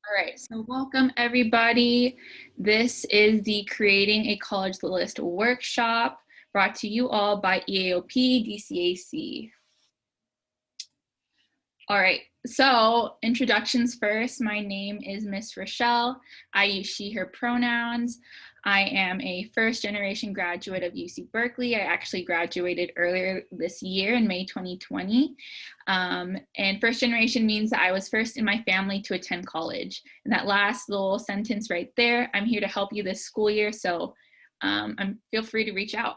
All right, so welcome everybody. This is the Creating a College List workshop brought to you all by EAOP DCAC. All right, so introductions first. My name is Miss Rochelle. I use she, her pronouns. I am a first generation graduate of UC Berkeley. I actually graduated earlier this year in May 2020. And first generation means that I was first in my family to attend college. And that last little sentence right there, I'm here to help you this school year. So feel free to reach out.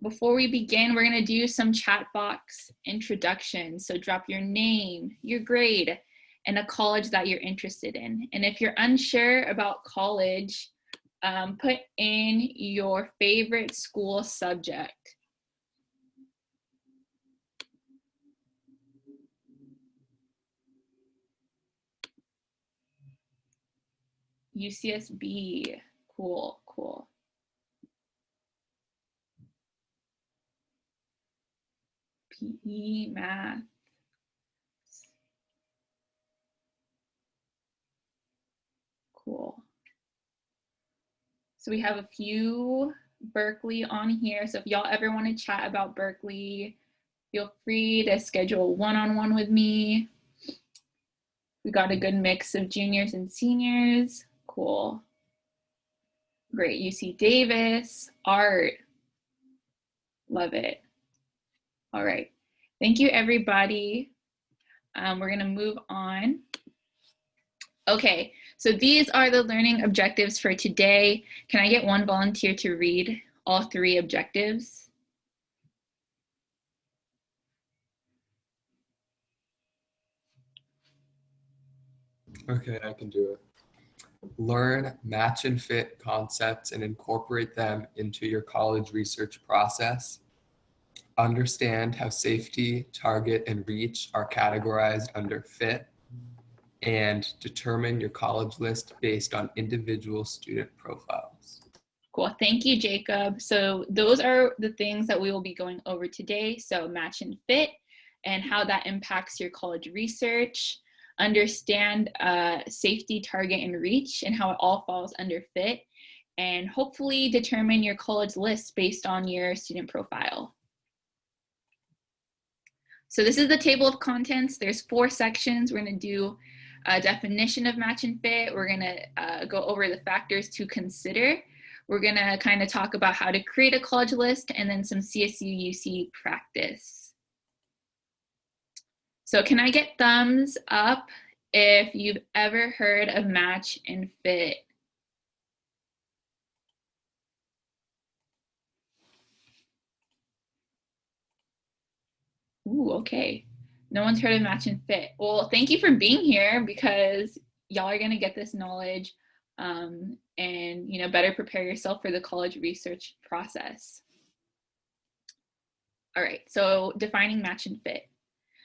Before we begin, we're going to do some chat box introductions. So drop your name, your grade, and a college that you're interested in. And if you're unsure about college, put in your favorite school subject. UCSB, cool, cool. PE, math. Cool. So we have a few Berkeley on here. So if y'all ever want to chat about Berkeley, feel free to schedule one-on-one with me. We got a good mix of juniors and seniors. Cool. Great. UC Davis, art. Love it. All right. Thank you, everybody. We're going to move on. Okay, so these are the learning objectives for today. Can I get one volunteer to read all three objectives? Okay, I can do it. Learn, match, and fit concepts and incorporate them into your college research process. Understand how safety, target, and reach are categorized under fit. And determine your college list based on individual student profiles. Cool, thank you, Jacob. So those are the things that we will be going over today. So match and fit and how that impacts your college research. Understand safety, target, and reach and how it all falls under fit. And hopefully determine your college list based on your student profile. So this is the table of contents. There's 4 sections. We're going to do a definition of match and fit. We're going to go over the factors to consider. We're going to kind of talk about how to create a college list and then some CSU UC practice. So can I get thumbs up if you've ever heard of match and fit? Ooh, okay. No one's heard of match and fit. Well, thank you for being here because y'all are going to get this knowledge and, you know, better prepare yourself for the college research process. All right, so defining match and fit.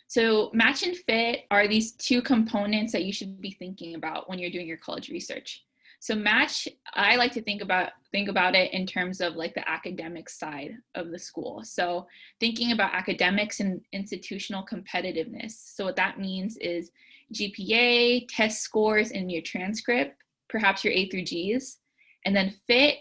So match and fit are these 2 components that you should be thinking about when you're doing your college research. So match, I like to think about it in terms of like the academic side of the school. So thinking about academics and institutional competitiveness. So what that means is GPA, test scores, and your transcript, perhaps your A through Gs. And then fit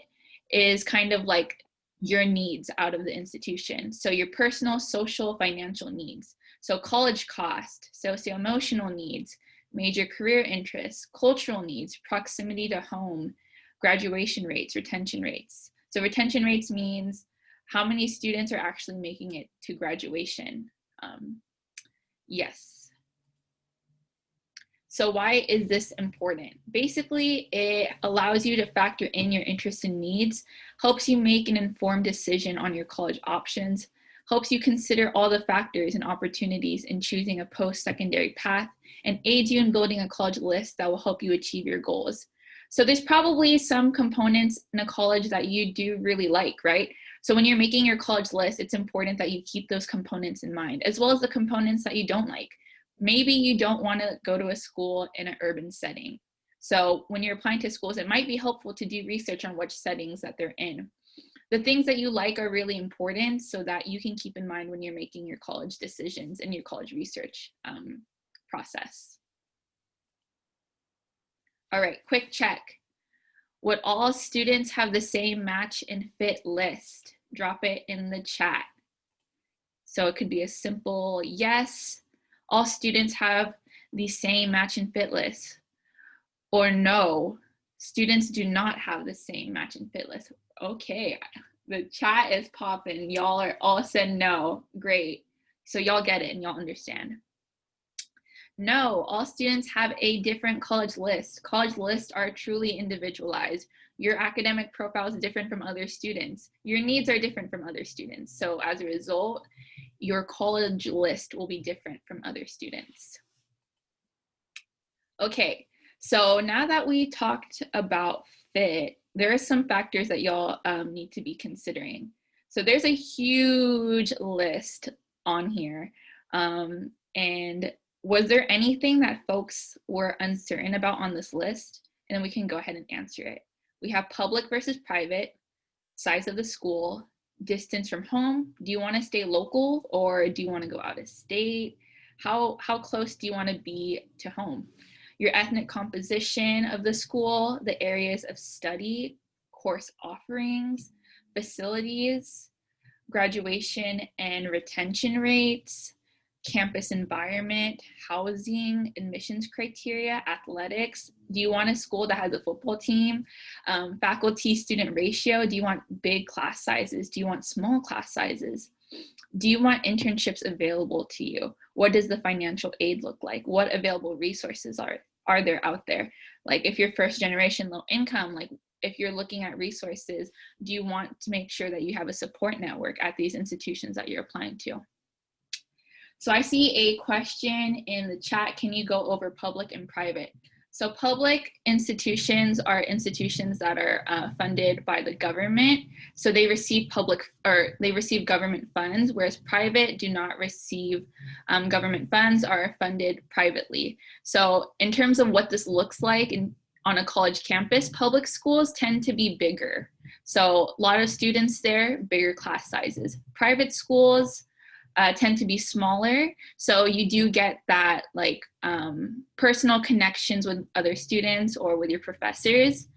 is kind of like your needs out of the institution. So your personal, social, financial needs. So college cost, socio-emotional needs, major career interests, cultural needs, proximity to home, graduation rates, retention rates. So retention rates means how many students are actually making it to graduation. Yes. So why is this important? Basically, it allows you to factor in your interests and needs, helps you make an informed decision on your college options, helps you consider all the factors and opportunities in choosing a post-secondary path, and aids you in building a college list that will help you achieve your goals. So there's probably some components in a college that you do really like, right? So when you're making your college list, it's important that you keep those components in mind, as well as the components that you don't like. Maybe you don't want to go to a school in an urban setting. So when you're applying to schools, it might be helpful to do research on which settings that they're in. The things that you like are really important so that you can keep in mind when you're making your college decisions and your college research process. All right, quick check. Would all students have the same match and fit list? Drop it in the chat. So it could be a simple yes, all students have the same match and fit list. Or no, students do not have the same match and fit list. Okay, the chat is popping. Y'all are all said no. Great. So y'all get it and y'all understand. No, all students have a different college list. College lists are truly individualized. Your academic profile is different from other students. Your needs are different from other students. So as a result, your college list will be different from other students. Okay, so now that we talked about fit, there are some factors that y'all need to be considering. So there's a huge list on here. And was there anything that folks were uncertain about on this list? And then we can go ahead and answer it. We have public versus private, size of the school, distance from home. Do you want to stay local or do you want to go out of state? How close do you want to be to home? Your ethnic composition of the school, the areas of study, course offerings, facilities, graduation and retention rates, campus environment, housing, admissions criteria, athletics. Do you want a school that has a football team? Faculty-student ratio. Do you want big class sizes? Do you want small class sizes? Do you want internships available to you? What does the financial aid look like? What available resources are there out there? Like if you're first generation low income, like if you're looking at resources, do you want to make sure that you have a support network at these institutions that you're applying to? So I see a question in the chat. Can you go over public and private? So public institutions are institutions that are funded by the government. So they receive government funds, whereas private do not receive government funds, are funded privately. So in terms of what this looks like on a college campus, public schools tend to be bigger. So a lot of students there, bigger class sizes. Private schools tend to be smaller, so you do get that like personal connections with other students or with your professors.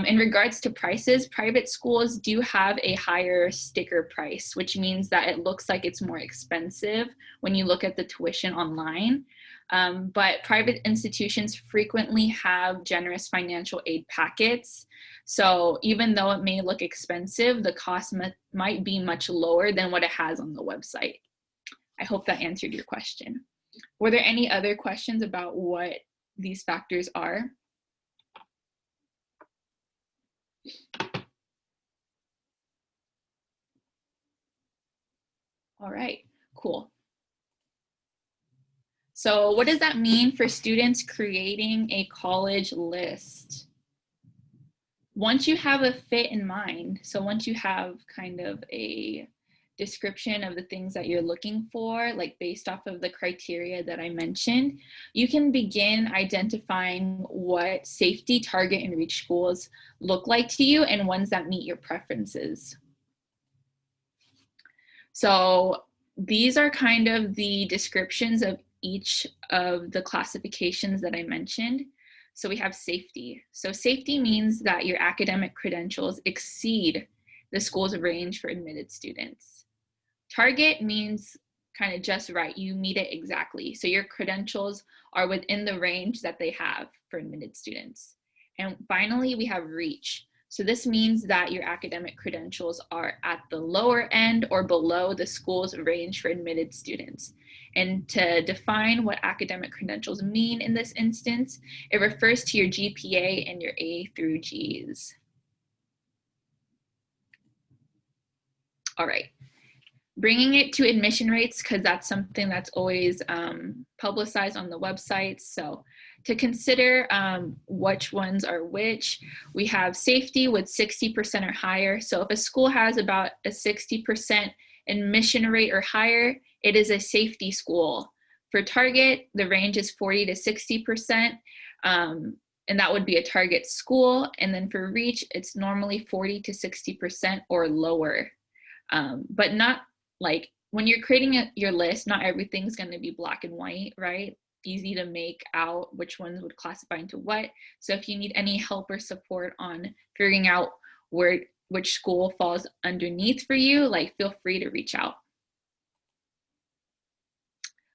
In regards to prices, private schools do have a higher sticker price, which means that it looks like it's more expensive when you look at the tuition online. But private institutions frequently have generous financial aid packets. So even though it may look expensive, the cost might be much lower than what it has on the website. I hope that answered your question. Were there any other questions about what these factors are? All right, cool. So what does that mean for students creating a college list? Once you have a fit in mind, so once you have kind of a description of the things that you're looking for, like based off of the criteria that I mentioned, you can begin identifying what safety, target, and reach schools look like to you and ones that meet your preferences. So these are kind of the descriptions of each of the classifications that I mentioned. So we have safety. So safety means that your academic credentials exceed the school's range for admitted students. Target means kind of just right, you meet it exactly. So your credentials are within the range that they have for admitted students. And finally, we have reach. So this means that your academic credentials are at the lower end or below the school's range for admitted students. And to define what academic credentials mean in this instance, it refers to your GPA and your A through Gs. All right. Bringing it to admission rates, because that's something that's always publicized on the website. So to consider which ones are which, we have safety with 60% or higher. So if a school has about a 60% admission rate or higher, it is a safety school. For target, the range is 40 to 60%, and that would be a target school. And then for reach, it's normally 40 to 60% or lower. But not like when you're creating your list, not everything's going to be black and white, right? easy to make out which ones would classify into what. So if you need any help or support on figuring out which school falls underneath for you, like feel free to reach out.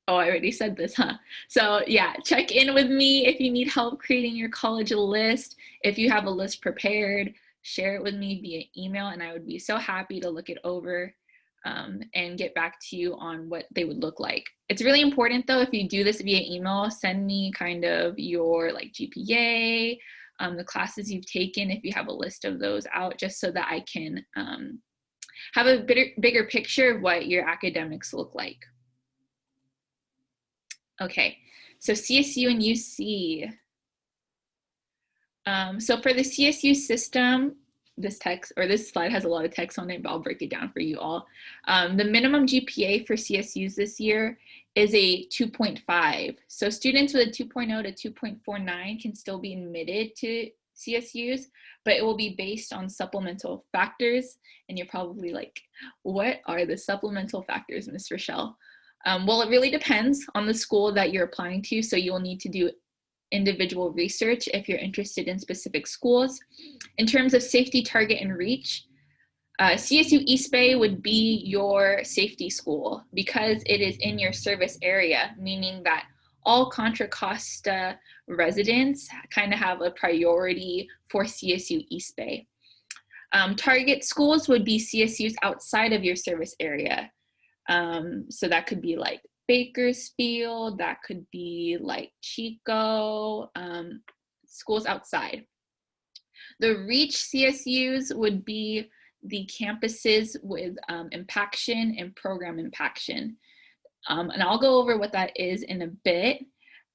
Oh, I already said this, huh? So yeah, check in with me if you need help creating your college list. If you have a list prepared, share it with me via email, and I would be so happy to look it over and get back to you on what they would look like. It's really important though, if you do this via email, send me kind of your like GPA, the classes you've taken, if you have a list of those out, just so that I can have a bigger picture of what your academics look like. Okay, so CSU and UC. So for the CSU system, this slide has a lot of text on it, but I'll break it down for you all. The minimum GPA for CSUs this year is a 2.5. So students with a 2.0 to 2.49 can still be admitted to CSUs, but it will be based on supplemental factors. And you're probably like, what are the supplemental factors, Ms. Rochelle? Well, it really depends on the school that you're applying to. So you'll need to do individual research if you're interested in specific schools. In terms of safety, target, and reach, CSU East Bay would be your safety school because it is in your service area, meaning that all Contra Costa residents kind of have a priority for CSU East Bay. Target schools would be CSUs outside of your service area. So that could be like Bakersfield, that could be like Chico, schools outside. The reach CSUs would be the campuses with impaction and program impaction. And I'll go over what that is in a bit.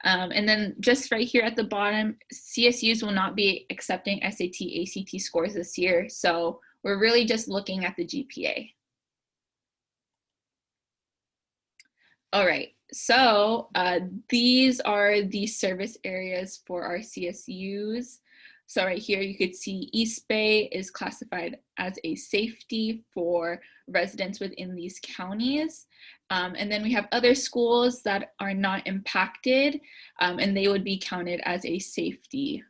And then just right here at the bottom, CSUs will not be accepting SAT, ACT scores this year. So we're really just looking at the GPA. All right, so these are the service areas for our CSUs. So right here, you could see East Bay is classified as a safety for residents within these counties. And then we have other schools that are not impacted, and they would be counted as a safety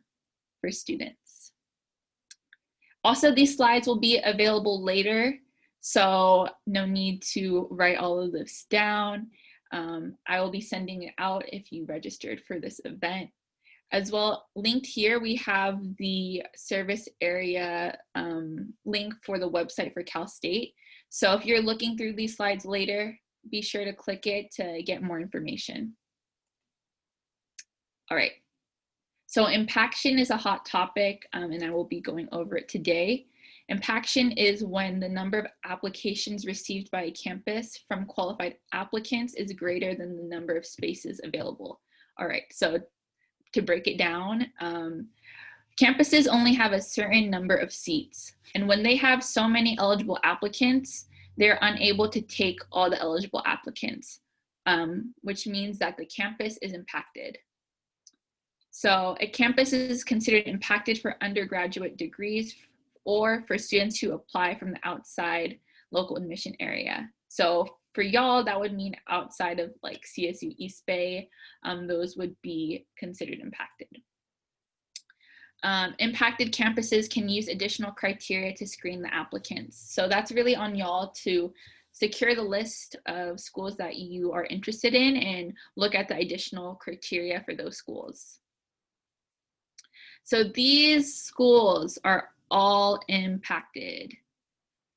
for students. Also, these slides will be available later, so no need to write all of this down. I will be sending it out if you registered for this event. As well, linked here, we have the service area link for the website for Cal State. So if you're looking through these slides later, be sure to click it to get more information. All right, so impaction is a hot topic, and I will be going over it today. Impaction is when the number of applications received by a campus from qualified applicants is greater than the number of spaces available. All right, so to break it down, campuses only have a certain number of seats. And when they have so many eligible applicants, they're unable to take all the eligible applicants, which means that the campus is impacted. So a campus is considered impacted for undergraduate degrees or for students who apply from the outside local admission area. So for y'all, that would mean outside of like CSU East Bay, those would be considered impacted. Impacted campuses can use additional criteria to screen the applicants. So that's really on y'all to secure the list of schools that you are interested in and look at the additional criteria for those schools. So these schools are all impacted.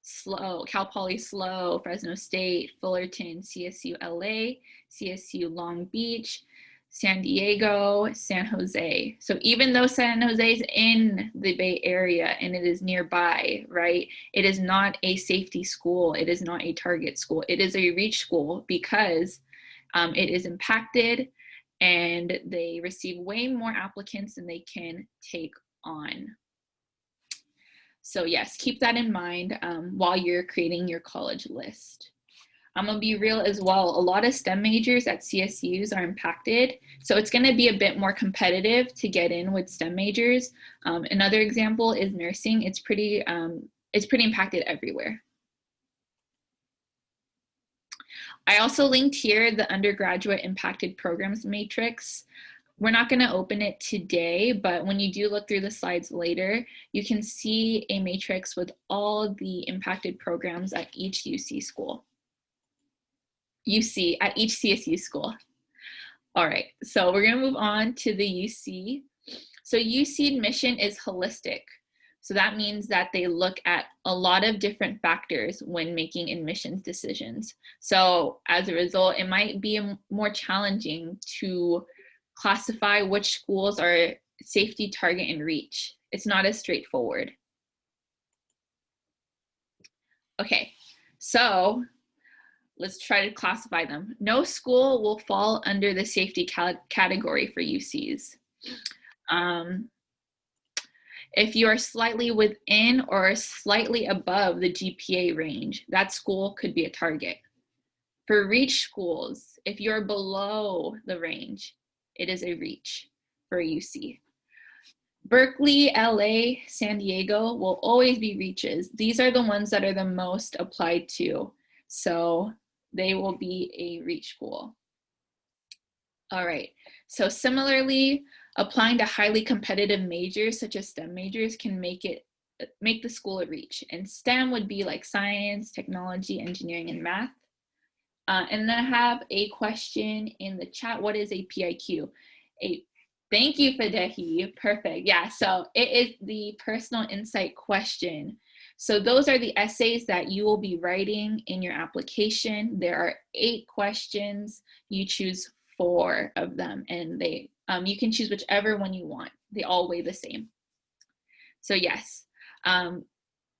SLO, Cal Poly SLO, Fresno State, Fullerton, CSU LA, CSU Long Beach, San Diego, San Jose. So even though San Jose is in the Bay Area and it is nearby, right, it is not a safety school. It is not a target school. It is a reach school because it is impacted and they receive way more applicants than they can take on. So yes, keep that in mind while you're creating your college list. I'm gonna be real as well. A lot of STEM majors at CSUs are impacted. So it's gonna be a bit more competitive to get in with STEM majors. Another example is nursing. It's pretty impacted everywhere. I also linked here the undergraduate impacted programs matrix. We're not going to open it today, but when you do look through the slides later, you can see a matrix with all the impacted programs at each UC school. At each CSU school. All right, so we're going to move on to the UC. So UC admission is holistic. So that means that they look at a lot of different factors when making admissions decisions. So as a result, it might be more challenging to classify which schools are safety, target, and reach. It's not as straightforward. Okay, so let's try to classify them. No school will fall under the safety category for UCs. If you are slightly within or slightly above the GPA range, that school could be a target. For reach schools, if you're below the range, it is a reach for a UC. Berkeley, LA, San Diego will always be reaches. These are the ones that are the most applied to. So they will be a reach school. All right, so similarly, applying to highly competitive majors such as STEM majors can make the school a reach. And STEM would be like science, technology, engineering, and math. And then I have a question in the chat. What is a PIQ? Thank you, Fadehi. Perfect. Yeah, so it is the personal insight question. So those are the essays that you will be writing in your application. There are 8 questions. You choose 4 of them, and you can choose whichever one you want. They all weigh the same. So yes, the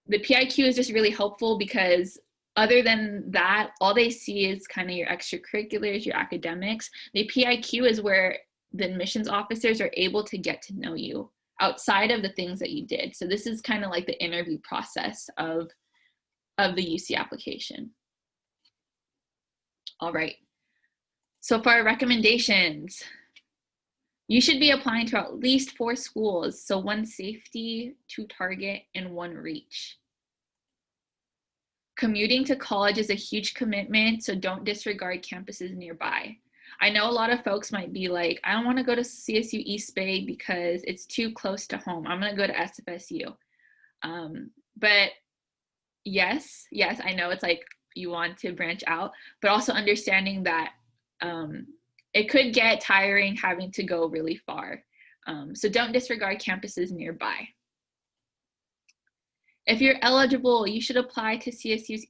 PIQ is just really helpful because other than that, all they see is kind of your extracurriculars, your academics. The PIQ is where the admissions officers are able to get to know you outside of the things that you did. So this is kind of like the interview process of the UC application. All right. So for our recommendations, you should be applying to at least 4 schools. So 1 safety, 2 target, and 1 reach. Commuting to college is a huge commitment, so don't disregard campuses nearby. I know a lot of folks might be like, I don't want to go to CSU East Bay because it's too close to home. I'm going to go to SFSU. But yes, I know it's like you want to branch out, but also understanding that it could get tiring having to go really far. So don't disregard campuses nearby. If you're eligible, you should apply to CSU's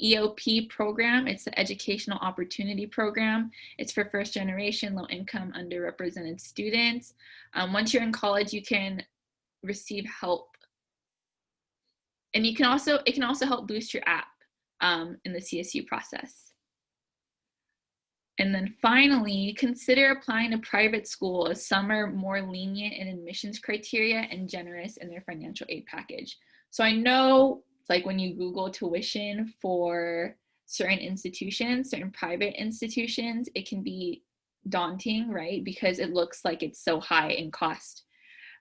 EOP program. It's the Educational Opportunity Program. It's for first generation, low income, underrepresented students. Once you're in college, you can receive help. And it can also help boost your app in the CSU process. And then finally, consider applying to private school, as some are more lenient in admissions criteria and generous in their financial aid package. So I know it's like when you Google tuition for certain institutions, certain private institutions, it can be daunting, right? Because it looks like it's so high in cost.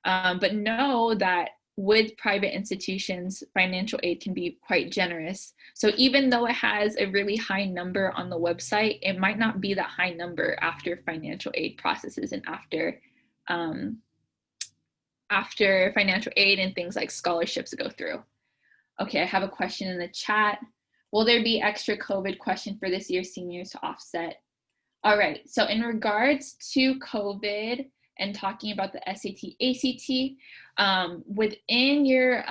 But know that with private institutions, financial aid can be quite generous. So even though it has a really high number on the website, it might not be that high number after financial aid processes and after financial aid and things like scholarships go through. Okay, I have a question in the chat. Will there be extra COVID question for this year's seniors to offset? All right, so in regards to COVID and talking about the SAT, ACT, within your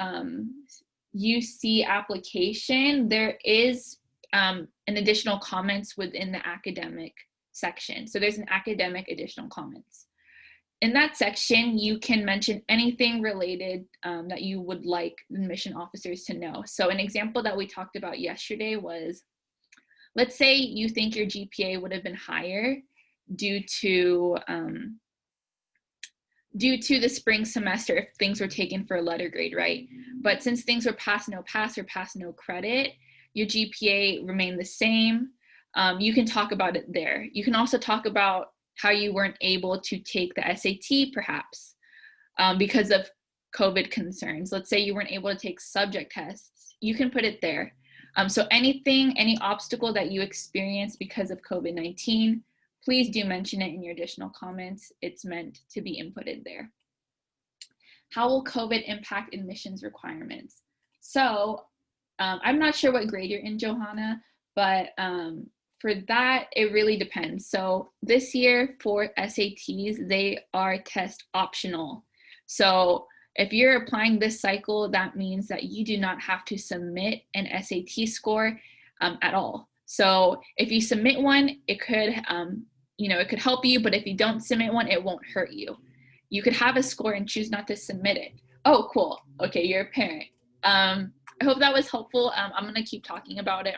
UC application, there is an additional comments within the academic section. So there's an academic additional comments. In that section, you can mention anything related that you would like admission officers to know. So an example that we talked about yesterday was, let's say you think your GPA would have been higher due to the spring semester if things were taken for a letter grade, right? But since things were pass, no pass, or pass, no credit, your GPA remained the same. You can talk about it there. You can also talk about how you weren't able to take the SAT perhaps because of COVID concerns. Let's say you weren't able to take subject tests. You can put it there. So any obstacle that you experience because of COVID-19, please do mention it in your additional comments. It's meant to be inputted there. How will COVID impact admissions requirements? So I'm not sure what grade you're in, Johanna, but for that, it really depends. So this year for SATs, they are test optional. So if you're applying this cycle, that means that you do not have to submit an SAT score at all. So if you submit one, it could, it could help you, but if you don't submit one, it won't hurt you. You could have a score and choose not to submit it. Oh, cool. Okay, you're a parent. I hope that was helpful. I'm gonna keep talking about it.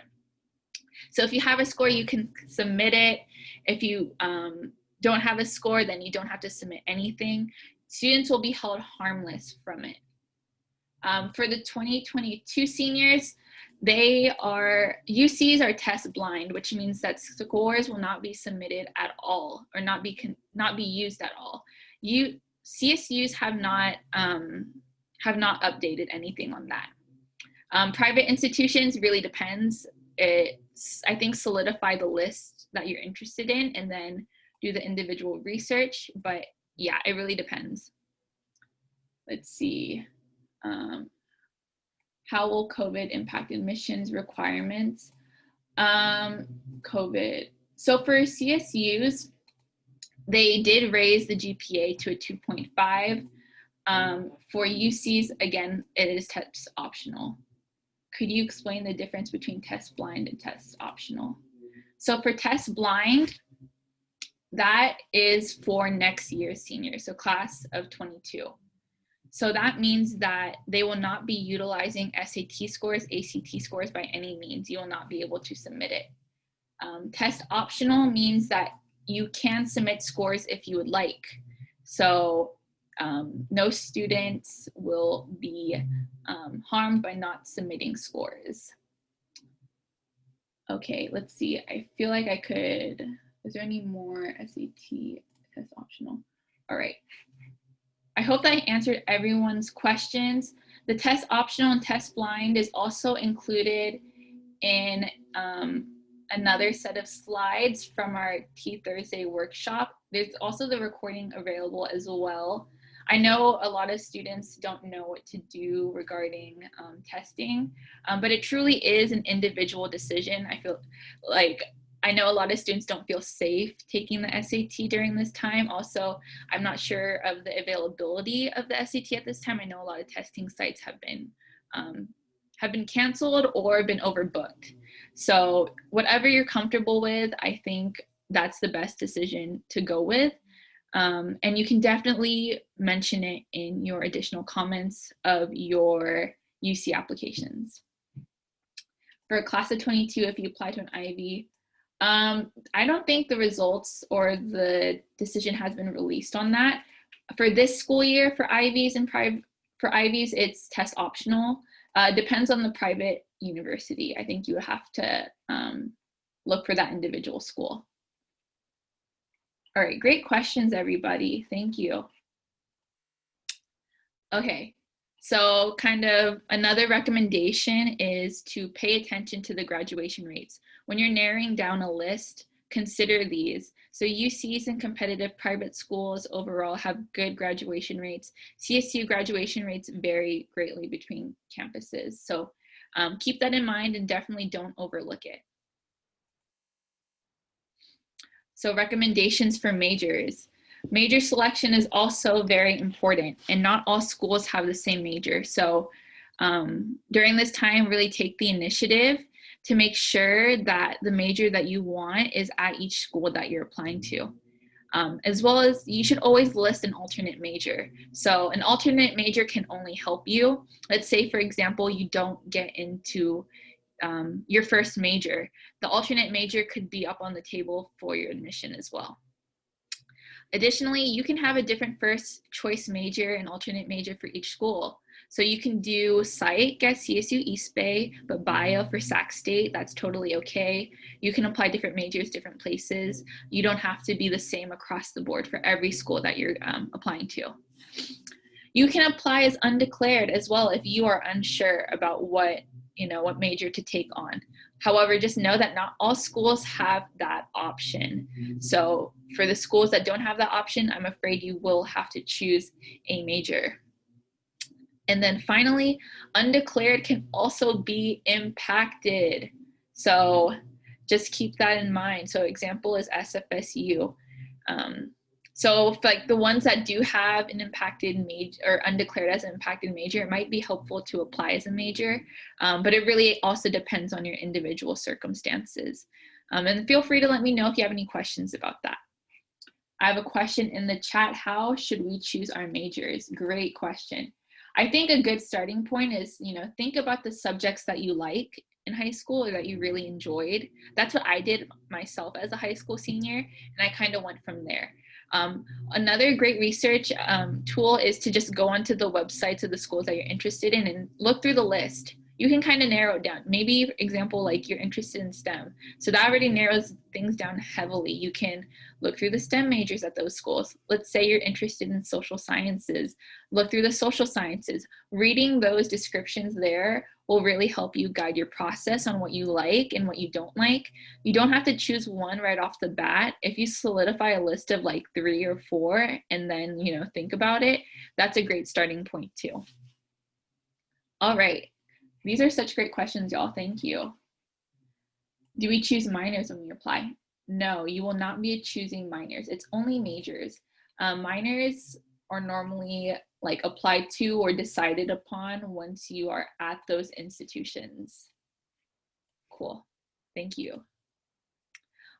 So if you have a score, you can submit it. If you don't have a score, then you don't have to submit anything. Students will be held harmless from it. For the 2022 seniors, UCs are test blind, which means that scores will not be submitted at all or not be used at all. CSUs have not updated anything on that. Private institutions really depends. I think solidify the list that you're interested in and then do the individual research, but yeah, it really depends. Let's see. How will COVID impact admissions requirements? COVID. So for CSUs, they did raise the GPA to a 2.5. For UCs, again, it is test optional. Could you explain the difference between test blind and test optional? So for test blind, that is for next year's seniors, so class of 22. So that means that they will not be utilizing SAT scores, ACT scores by any means. You will not be able to submit it. Test optional means that you can submit scores if you would like. So no students will be harmed by not submitting scores. Okay, let's see. I feel like I could, is there any more SAT test optional? All right. I hope that I answered everyone's questions. The test optional and test blind is also included in another set of slides from our Tea Thursday workshop. There's also the recording available as well. I know a lot of students don't know what to do regarding testing, but it truly is an individual decision. I feel like I know a lot of students don't feel safe taking the SAT during this time. Also, I'm not sure of the availability of the SAT at this time. I know a lot of testing sites have been canceled or been overbooked. So whatever you're comfortable with, I think that's the best decision to go with. And you can definitely mention it in your additional comments of your UC applications. For a class of 22, if you apply to an Ivy, I don't think the results or the decision has been released on that. For this school year, for Ivies and for Ivies, it's test optional. Depends on the private university. I think you would have to look for that individual school. All right, great questions, everybody. Thank you. Okay, so kind of another recommendation is to pay attention to the graduation rates. When you're narrowing down a list, consider these. So UCs and competitive private schools overall have good graduation rates. CSU graduation rates vary greatly between campuses. So keep that in mind and definitely don't overlook it. So recommendations for majors. Major selection is also very important, and not all schools have the same major. So during this time, really take the initiative to make sure that the major that you want is at each school that you're applying to. As well as you should always list an alternate major. So an alternate major can only help you. Let's say, for example, you don't get into your first major. The alternate major could be up on the table for your admission as well. Additionally, you can have a different first choice major and alternate major for each school. So you can do psych at CSU East Bay, but bio for Sac State, that's totally okay. You can apply different majors, different places. You don't have to be the same across the board for every school that you're applying to. You can apply as undeclared as well if you are unsure about what what major to take on. However, just know that not all schools have that option. So for the schools that don't have that option, I'm afraid you will have to choose a major. And then finally, undeclared can also be impacted. So just keep that in mind. So example is SFSU. So like the ones that do have an impacted major or undeclared as an impacted major, it might be helpful to apply as a major, but it really also depends on your individual circumstances. And feel free to let me know if you have any questions about that. I have a question in the chat. How should we choose our majors? Great question. I think a good starting point is, think about the subjects that you like in high school or that you really enjoyed. That's what I did myself as a high school senior, and I kind of went from there. Another great research tool is to just go onto the websites of the schools that you're interested in and look through the list. You can kind of narrow it down. Maybe, for example, like you're interested in STEM. So that already narrows things down heavily. You can look through the STEM majors at those schools. Let's say you're interested in social sciences. Look through the social sciences. Reading those descriptions there will really help you guide your process on what you like and what you don't like. You don't have to choose one right off the bat. If you solidify a list of like 3 or 4 and then, think about it, that's a great starting point too. All right. These are such great questions, y'all. Thank you. Do we choose minors when we apply? No, you will not be choosing minors. It's only majors. Minors are normally like applied to or decided upon once you are at those institutions. Cool. Thank you.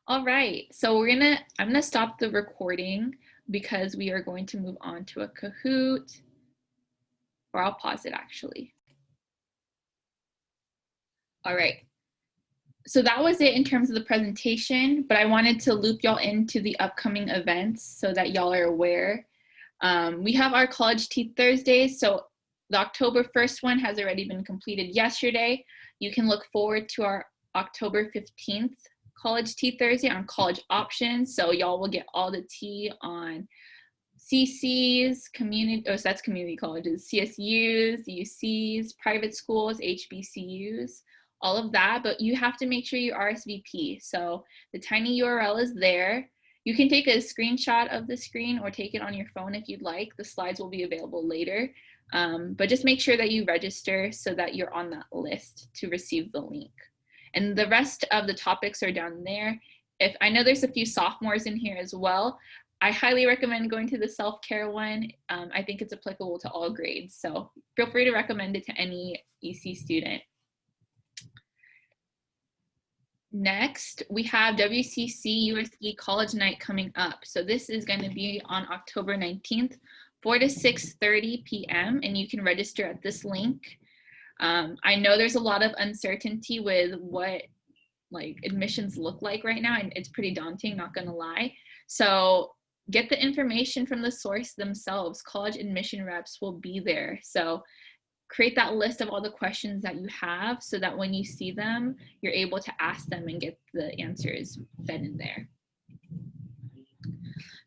All right. So I'm gonna stop the recording because we are going to move on to a Kahoot, or I'll pause it actually. All right. So that was it in terms of the presentation, but I wanted to loop y'all into the upcoming events so that y'all are aware. We have our College Tea Thursdays. So the October 1st one has already been completed yesterday. You can look forward to our October 15th College Tea Thursday on college options. So y'all will get all the tea on CCs, so that's community colleges, CSUs, UCs, private schools, HBCUs, all of that, but you have to make sure you RSVP. So the tiny URL is there. You can take a screenshot of the screen or take it on your phone if you'd like. The slides will be available later, but just make sure that you register so that you're on that list to receive the link. And the rest of the topics are down there. I know there's a few sophomores in here as well. I highly recommend going to the self-care one. I think it's applicable to all grades. So feel free to recommend it to any EC student. Next, we have WCC USE College Night coming up. So this is going to be on October 19th, 4 to 6:30 p.m. And you can register at this link. I know there's a lot of uncertainty with what admissions look like right now, and it's pretty daunting, not gonna lie. So get the information from the source themselves. College admission reps will be there. So create that list of all the questions that you have so that when you see them, you're able to ask them and get the answers fed in there.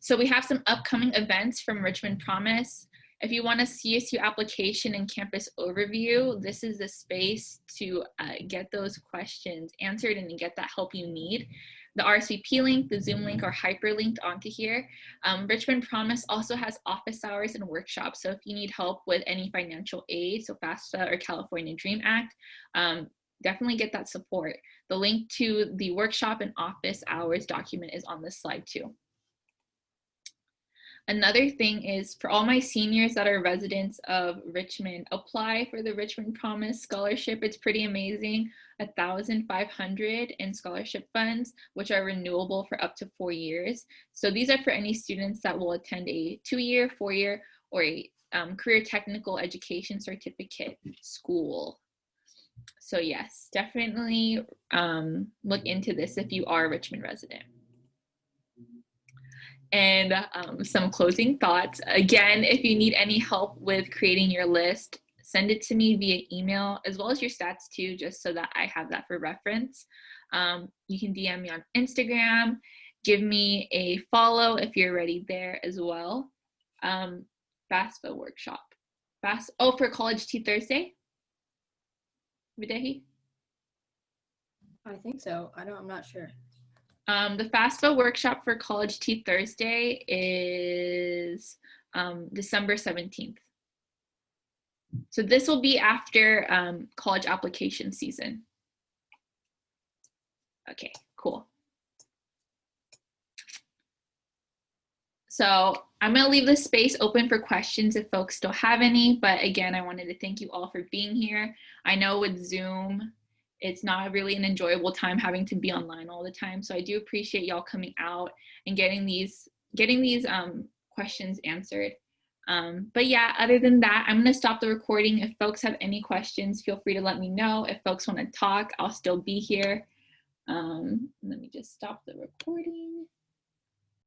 So we have some upcoming events from Richmond Promise. If you want a CSU application and campus overview, this is the space to get those questions answered and get that help you need. The RSVP link, the Zoom link are hyperlinked onto here. Richmond Promise also has office hours and workshops. So if you need help with any financial aid, so FAFSA or California Dream Act, definitely get that support. The link to the workshop and office hours document is on this slide too. Another thing is for all my seniors that are residents of Richmond, apply for the Richmond Promise Scholarship. It's pretty amazing, $1,500 in scholarship funds, which are renewable for up to 4 years. So these are for any students that will attend a 2-year, 4-year, or a career technical education certificate school. So yes, definitely look into this if you are a Richmond resident. And some closing thoughts. Again, if you need any help with creating your list, send it to me via email, as well as your stats too, just so that I have that for reference. You can DM me on Instagram, give me a follow if you're already there as well. FAFSA workshop. For College Tea Thursday? Videhi? I think so. I'm not sure. The FAFSA workshop for College Tea Thursday is December 17th. So this will be after college application season. Okay, cool. So I'm going to leave this space open for questions if folks still have any. But again, I wanted to thank you all for being here. I know with Zoom, it's not really an enjoyable time having to be online all the time. So I do appreciate y'all coming out and getting these questions answered. But yeah, other than that, I'm going to stop the recording. If folks have any questions, feel free to let me know. If folks want to talk, I'll still be here. Let me just stop the recording.